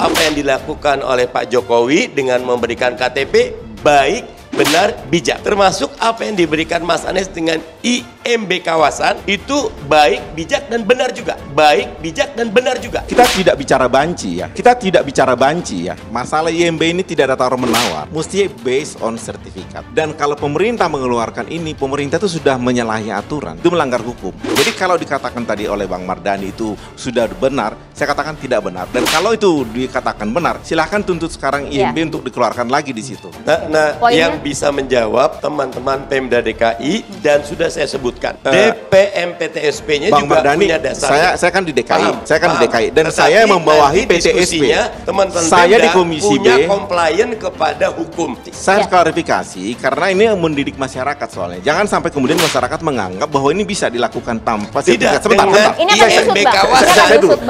apa yang dilakukan oleh Pak Jokowi dengan memberikan KTP baik, benar, bijak. Termasuk apa yang diberikan Mas Anies dengan IMB kawasan itu baik, bijak, dan benar juga. Baik, bijak, dan benar juga. Kita tidak bicara banci ya. Kita tidak bicara banci ya. Masalah IMB ini tidak ada tawar-menawar. Mesti based on sertifikat. Dan kalau pemerintah mengeluarkan ini, pemerintah itu sudah menyalahi aturan. Itu melanggar hukum. Jadi kalau dikatakan tadi oleh Bang Mardhani itu sudah benar, saya katakan tidak benar. Dan kalau itu dikatakan benar, silahkan tuntut sekarang IMB untuk dikeluarkan lagi di situ. Nah yang bisa menjawab teman-teman Pemda DKI dan sudah saya sebutkan DPMPTSP-nya juga Mardhani, punya dasar. saya kan di DKI, Paham. di DKI dan Tetapi saya membawahi PTSP. Teman-teman Saya Pemda di Komisi punya B komplain kepada hukum. Saya klarifikasi karena ini mendidik masyarakat soalnya. Jangan sampai kemudian masyarakat menganggap bahwa ini bisa dilakukan tanpa Tidak, sebentar. Ini akan IMB disut, Bang. kawasan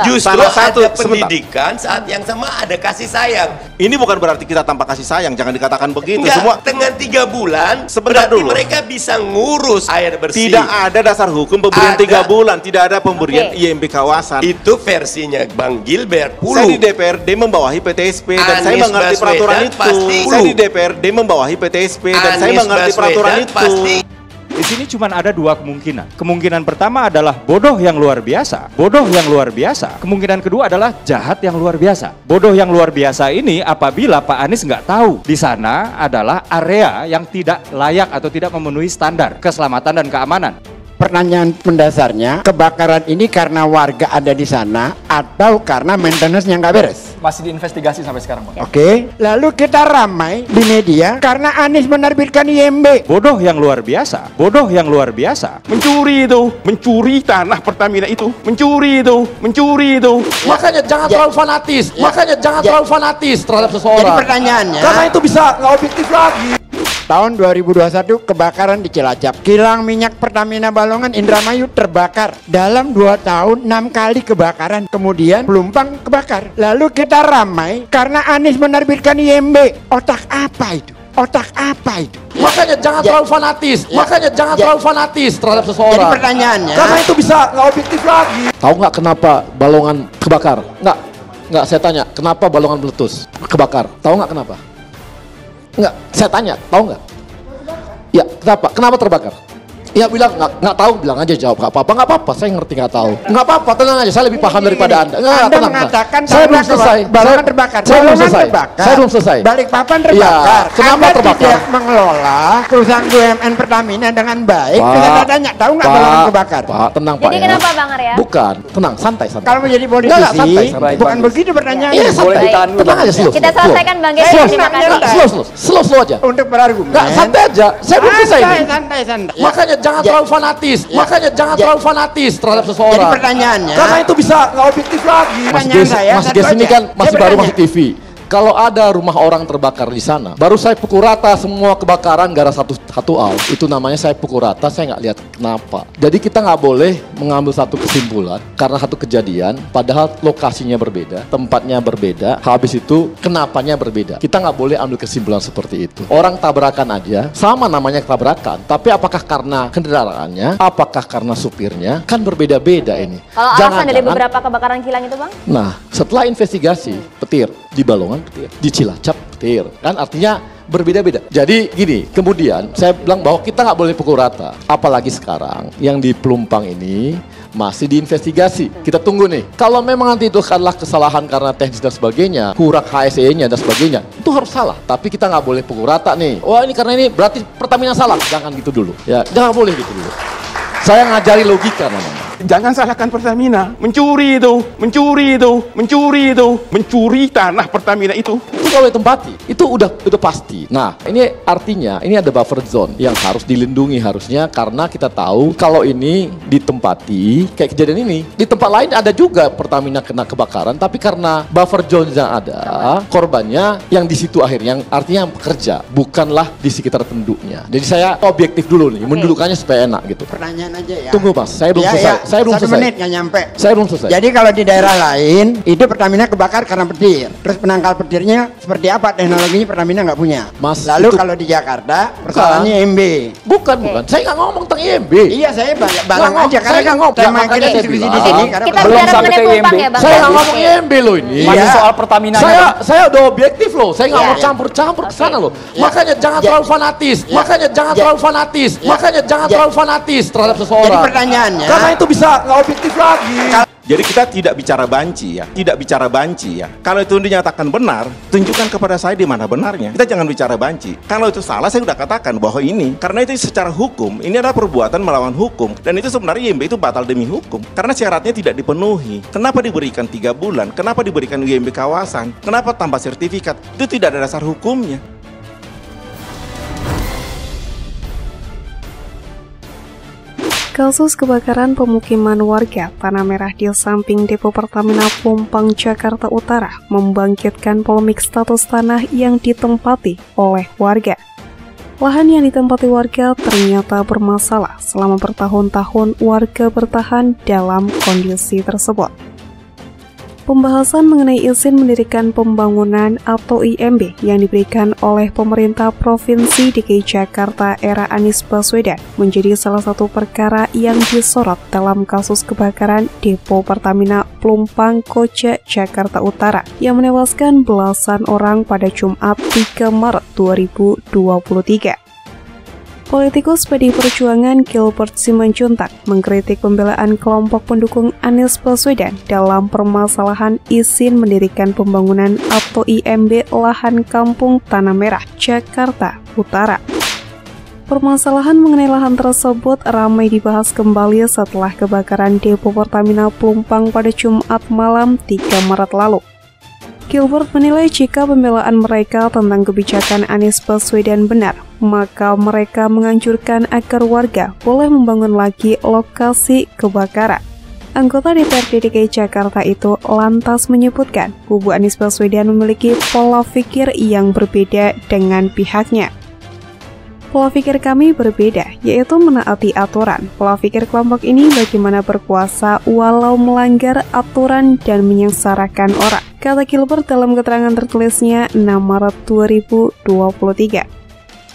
justru Salah satu ada pendidikan saat yang sama ada kasih sayang. Ini bukan berarti kita tanpa kasih sayang, jangan dikatakan begitu. Enggak, Semua dengan 3 bulan Sebentar berarti dulu. mereka bisa ngurus air bersih. tidak ada dasar hukum pemberian Ada. 3 bulan, tidak ada pemberian IMB kawasan. Itu versinya Bang Gilbert. Saya di DPRD membawahi PTSP dan saya Anies mengerti Baswedan peraturan itu. pasti Saya di DPRD membawahi PTSP dan saya Anies mengerti peraturan Baswedan itu. pasti. Di sini cuma ada 2 kemungkinan. Kemungkinan pertama adalah bodoh yang luar biasa. Bodoh yang luar biasa. Kemungkinan kedua adalah jahat yang luar biasa. Bodoh yang luar biasa ini apabila Pak Anies nggak tahu di sana adalah area yang tidak layak atau tidak memenuhi standar keselamatan dan keamanan. Pertanyaan mendasarnya, kebakaran ini karena warga ada di sana atau karena maintenance-nya nggak beres? Masih diinvestigasi sampai sekarang, Bang. Oke, lalu kita ramai di media karena Anies menerbitkan IMB. Bodoh yang luar biasa. Bodoh yang luar biasa. Mencuri itu, mencuri tanah Pertamina itu, mencuri itu. Makanya jangan terlalu fanatis. Makanya jangan terlalu fanatis terhadap seseorang. Jadi pertanyaannya, Karena itu bisa nggak objektif lagi. tahun 2021 kebakaran di Cilacap. Kilang minyak Pertamina Balongan Indramayu terbakar. Dalam 2 tahun 6 kali kebakaran. Kemudian Pelumpang kebakar. Lalu kita ramai karena Anies menerbitkan IMB. Otak apa itu? Otak apa itu? Makanya jangan terlalu fanatis. Makanya jangan terlalu fanatis terhadap seseorang. Jadi pertanyaannya, Karena itu bisa nggak objektif lagi. Tahu nggak kenapa balongan kebakar? Nggak. Saya tanya, kenapa balongan meletus kebakar? Tahu nggak kenapa? Nggak. Saya tanya, tahu nggak? Ya, kenapa? Kenapa terbakar? Ya bilang nggak tahu, bilang aja jawab nggak apa-apa, saya ngerti nggak tahu. Nggak apa-apa, tenang aja, saya lebih paham daripada Anda. Nggak, Anda tenang, mengatakan saya belum selesai. balongan terbakar. Saya belum Balongan selesai. terbakar. Saya belum selesai. Balikpapan terbakar. Ya, kenapa Anda terbakar? tidak mengelola perusahaan BUMN Pertamina dengan baik. Kita tanya, tahu nggak balongan kebakar? Pak, tenang Pak. Jadi ya. kenapa Bang Arya? Bukan, tenang, santai. Kalau menjadi Nggak, politisi, santai. bukan begitu pertanyaannya. Iya, santai. Baik. Tenang aja, slow. Kita selesaikan Bang Gesi, Slow, terima kasih. Slow aja. Untuk berargumen. Nggak, santai aja. Saya belum selesai nih. Santai. Makanya jangan terlalu fanatis. Makanya jangan terlalu fanatis terhadap seseorang. Jadi pertanyaannya, Karena itu bisa nggak objektif lagi. Pertanyaan saya Mas satu Ges ini aja. kan Saya masih baru bertanya. masuk TV. Kalau ada rumah orang terbakar di sana, baru saya pukul rata semua kebakaran gara satu hal. Itu namanya saya pukul rata, saya nggak lihat kenapa. Jadi kita nggak boleh mengambil satu kesimpulan karena satu kejadian, padahal lokasinya berbeda, tempatnya berbeda, habis itu kenapanya berbeda. Kita nggak boleh ambil kesimpulan seperti itu. Orang tabrakan aja, sama namanya tabrakan, tapi apakah karena kendaraannya, apakah karena supirnya, kan berbeda-beda ini. Kalau alasan dari beberapa kebakaran kilang itu Bang? Nah, setelah investigasi, petir di Balongan, petir di Cilacap, petir, kan artinya berbeda-beda. Jadi gini, kemudian saya bilang bahwa kita nggak boleh pukul rata, apalagi sekarang yang di Pelumpang ini masih diinvestigasi. Kita tunggu nih. Kalau memang nanti itu adalah kesalahan karena teknis dan sebagainya, kurang HSE-nya dan sebagainya, itu harus salah. Tapi kita nggak boleh pukul rata nih. Wah ini karena ini berarti Pertamina salah. Jangan gitu dulu. Ya, jangan boleh gitu dulu. Saya ngajari logika namanya. Jangan salahkan Pertamina. Mencuri tanah Pertamina itu. Itu kalau ditempati, itu udah pasti. Nah, ini artinya ini ada buffer zone yang harus dilindungi harusnya karena kita tahu kalau ini ditempati kayak kejadian ini di tempat lain ada juga Pertamina kena kebakaran, tapi karena buffer zone yang ada, korbannya yang di situ akhirnya, yang artinya yang pekerja, bukanlah di sekitar penduduknya. Jadi saya objektif dulu nih, mendudukannya supaya enak gitu. pertanyaan aja ya. Tunggu Mas, saya belum Ya, selesai. ya. Saya belum 1 selesai. menit nggak nyampe. Saya belum selesai. Jadi kalau di daerah lain itu Pertamina kebakar karena petir. Terus penangkal petirnya seperti apa teknologinya Pertamina nggak punya. Mas, Lalu itu- kalau di Jakarta persoalannya IMB. Bukan. Saya nggak ngomong tentang IMB. Iya saya balang Nggak, aja karena saya nggak ngomong. tema Makanya kita saya diskusi di bilang. sini karena Kita Belum bicara sampai mengenai ke pelumpang IMB. ya Bang. Saya nggak Oke. ngomong IMB loh ini. Masih Iya. soal Pertamina. Saya udah objektif loh. Saya nggak Iya, mau iya. campur-campur ke sana loh. Iya. Makanya jangan Iya. terlalu fanatis. Iya. Makanya jangan Iya. terlalu fanatis. Iya. Makanya jangan Iya. terlalu fanatis terhadap seseorang. Jadi pertanyaannya- Karena itu bisa nggak objektif lagi. Jadi kita tidak bicara banci ya, tidak bicara banci ya. Kalau itu dinyatakan benar, tunjukkan kepada saya di mana benarnya. Kita jangan bicara banci. Kalau itu salah, saya sudah katakan bahwa ini, karena itu secara hukum, ini adalah perbuatan melawan hukum. Dan itu sebenarnya IMB itu batal demi hukum. Karena syaratnya tidak dipenuhi. Kenapa diberikan 3 bulan? Kenapa diberikan IMB kawasan? Kenapa tanpa sertifikat? Itu tidak ada dasar hukumnya. Kasus kebakaran pemukiman warga Tanah Merah di samping depo Pertamina Pelumpang, Jakarta Utara membangkitkan polemik status tanah yang ditempati oleh warga. Lahan yang ditempati warga ternyata bermasalah selama bertahun-tahun warga bertahan dalam kondisi tersebut. Pembahasan mengenai izin mendirikan pembangunan atau IMB yang diberikan oleh pemerintah Provinsi DKI Jakarta era Anies Baswedan menjadi salah satu perkara yang disorot dalam kasus kebakaran depo Pertamina Pelumpang Koja, Jakarta Utara yang menewaskan belasan orang pada Jumat 3 Maret 2023. Politikus PDI Perjuangan Gilbert Simanjuntak mengkritik pembelaan kelompok pendukung Anies Baswedan dalam permasalahan izin mendirikan pembangunan atau IMB lahan kampung Tanah Merah, Jakarta Utara. Permasalahan mengenai lahan tersebut ramai dibahas kembali setelah kebakaran depo Pertamina Pelumpang pada Jumat malam 3 Maret lalu. Gilbert menilai jika pembelaan mereka tentang kebijakan Anies Baswedan benar, maka mereka menganjurkan agar warga boleh membangun lagi lokasi kebakaran. Anggota DPRD DKI Jakarta itu lantas menyebutkan kubu Anies Baswedan memiliki pola pikir yang berbeda dengan pihaknya. Pola pikir kami berbeda, yaitu menaati aturan. Pola pikir kelompok ini bagaimana berkuasa walau melanggar aturan dan menyengsarakan orang, kata Gilbert dalam keterangan tertulisnya 6 Maret 2023.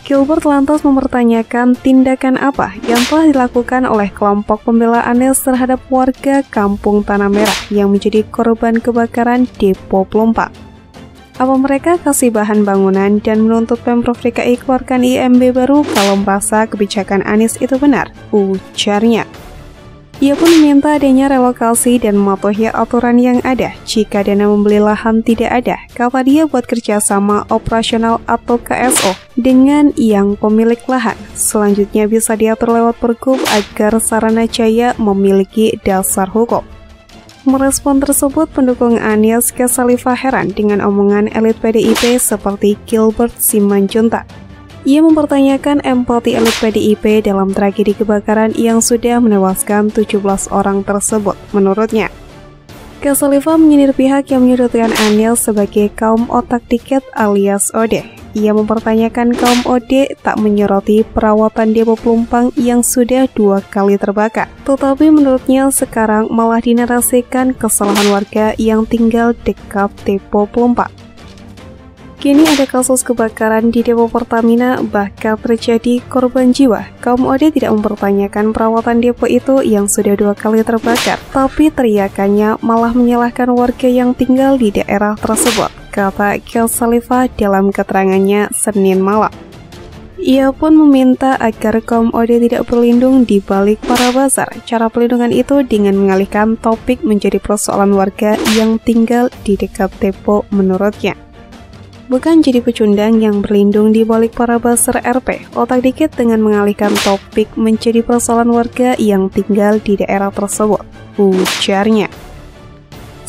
Gilbert lantas mempertanyakan tindakan apa yang telah dilakukan oleh kelompok pembela Anies terhadap warga kampung Tanah Merah yang menjadi korban kebakaran depo Pelumpang. Apa mereka kasih bahan bangunan dan menuntut Pemprov DKI keluarkan IMB baru kalau merasa kebijakan Anies itu benar? Ujarnya. Ia pun meminta adanya relokasi dan mematuhi aturan yang ada. Jika dana membeli lahan tidak ada, kata dia buat kerjasama operasional atau KSO dengan yang pemilik lahan. Selanjutnya bisa diatur lewat Pergub agar Saranajaya memiliki dasar hukum. Merespon tersebut, pendukung Anies Kesalifah heran dengan omongan elit PDIP seperti Gilbert Simanjuntak. Ia mempertanyakan empati elit PDIP dalam tragedi kebakaran yang sudah menewaskan 17 orang tersebut. Menurutnya, Kesalifah menyindir pihak yang menyudutkan Anies sebagai kaum otak tiket alias OD. Ia mempertanyakan kaum OD tak menyoroti perawatan depo Pelumpang yang sudah 2 kali terbakar. Tetapi menurutnya sekarang malah dinarasikan kesalahan warga yang tinggal dekat depo Pelumpang. Kini ada kasus kebakaran di depo Pertamina, bahkan terjadi korban jiwa. Kaum OD tidak mempertanyakan perawatan depo itu yang sudah 2 kali terbakar, tapi teriakannya malah menyalahkan warga yang tinggal di daerah tersebut, kata Kesalifah dalam keterangannya Senin malam. Ia pun meminta agar kaum OD tidak berlindung di balik para bazar. Cara pelindungan itu dengan mengalihkan topik menjadi persoalan warga yang tinggal di dekat depo menurutnya. Bukan jadi pecundang yang berlindung di balik para bazar RP, otak dikit dengan mengalihkan topik menjadi persoalan warga yang tinggal di daerah tersebut, ujarnya.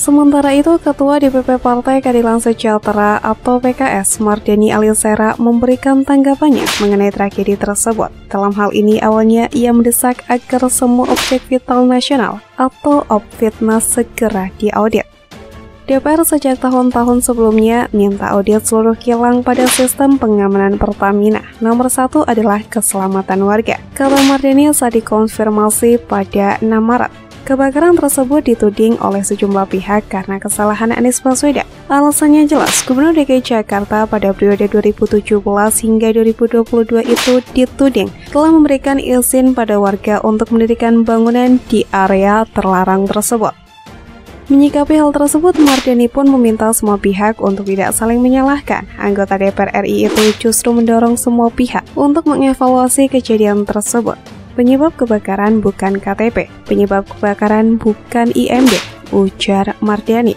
Sementara itu, Ketua DPP Partai Keadilan Sejahtera atau PKS, Mardani Alisera, memberikan tanggapannya mengenai tragedi tersebut. Dalam hal ini, awalnya ia mendesak agar semua objek vital nasional atau Obvitnas segera diaudit. DPR sejak tahun-tahun sebelumnya minta audit seluruh kilang pada sistem pengamanan Pertamina. Nomor 1 adalah keselamatan warga, kata Mardani saat dikonfirmasi pada 6 Maret. Kebakaran tersebut dituding oleh sejumlah pihak karena kesalahan Anies Baswedan. Alasannya jelas, Gubernur DKI Jakarta pada periode 2017 hingga 2022 itu dituding telah memberikan izin pada warga untuk mendirikan bangunan di area terlarang tersebut. Menyikapi hal tersebut, Mardani pun meminta semua pihak untuk tidak saling menyalahkan. Anggota DPR RI itu justru mendorong semua pihak untuk mengevaluasi kejadian tersebut. Penyebab kebakaran bukan KTP, penyebab kebakaran bukan IMB, ujar Mardani.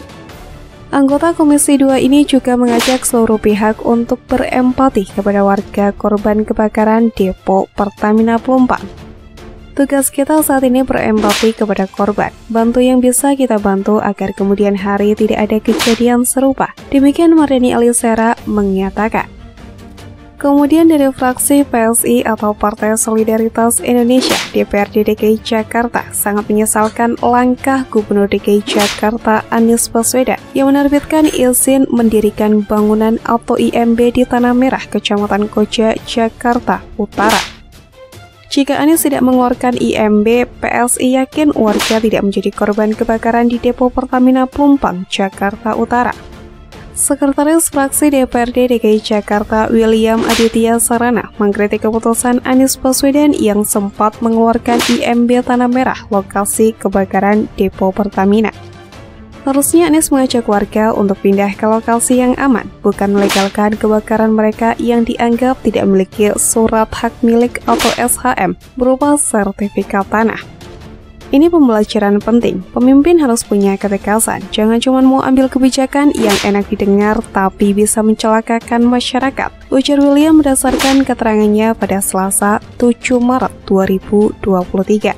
Anggota Komisi 2 ini juga mengajak seluruh pihak untuk berempati kepada warga korban kebakaran depo Pertamina Pelumpang. Tugas kita saat ini berempati kepada korban, bantu yang bisa kita bantu agar kemudian hari tidak ada kejadian serupa. Demikian Mardani Alisera mengatakan. Kemudian dari fraksi PSI atau Partai Solidaritas Indonesia DPRD DKI Jakarta sangat menyesalkan langkah Gubernur DKI Jakarta Anies Baswedan yang menerbitkan izin mendirikan bangunan atau IMB di Tanah Merah, Kecamatan Koja, Jakarta Utara. Jika Anies tidak mengeluarkan IMB, PSI yakin warga tidak menjadi korban kebakaran di depo Pertamina Pelumpang, Jakarta Utara. Sekretaris Fraksi DPRD DKI Jakarta William Aditya Sarana mengkritik keputusan Anies Baswedan yang sempat mengeluarkan IMB Tanah Merah lokasi kebakaran depo Pertamina. Harusnya Anies mengajak warga untuk pindah ke lokasi yang aman, bukan melegalkan kebakaran mereka yang dianggap tidak memiliki surat hak milik atau SHM berupa sertifikat tanah. Ini pembelajaran penting, pemimpin harus punya ketegasan, jangan cuma mau ambil kebijakan yang enak didengar tapi bisa mencelakakan masyarakat, ujar William berdasarkan keterangannya pada Selasa 7 Maret 2023.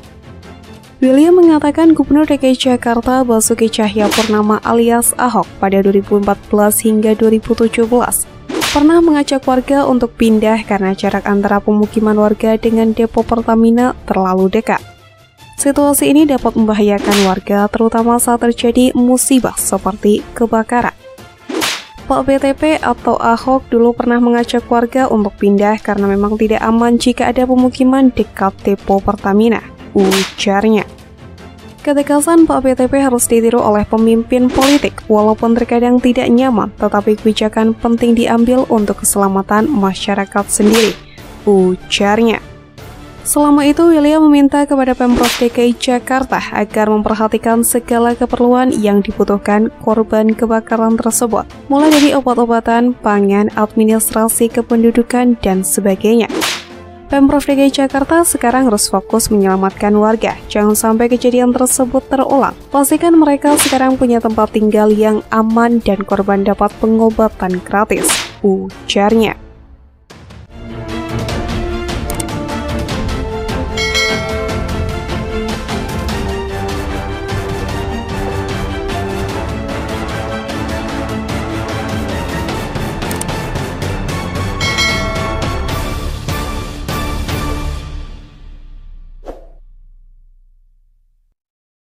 William mengatakan Gubernur DKI Jakarta Basuki Cahayapurnama alias Ahok pada 2014 hingga 2017 pernah mengajak warga untuk pindah karena jarak antara pemukiman warga dengan depo Pertamina terlalu dekat. Situasi ini dapat membahayakan warga terutama saat terjadi musibah seperti kebakaran. Pak BTP atau Ahok dulu pernah mengajak warga untuk pindah karena memang tidak aman jika ada pemukiman dekat depo Pertamina, ujarnya. Ketegasan Pak BTP harus ditiru oleh pemimpin politik, walaupun terkadang tidak nyaman, tetapi kebijakan penting diambil untuk keselamatan masyarakat sendiri, ujarnya. Selama itu, William meminta kepada Pemprov DKI Jakarta agar memperhatikan segala keperluan yang dibutuhkan korban kebakaran tersebut, mulai dari obat-obatan, pangan, administrasi kependudukan, dan sebagainya. Pemprov DKI Jakarta sekarang harus fokus menyelamatkan warga, jangan sampai kejadian tersebut terulang. Pastikan mereka sekarang punya tempat tinggal yang aman dan korban dapat pengobatan gratis, ujarnya.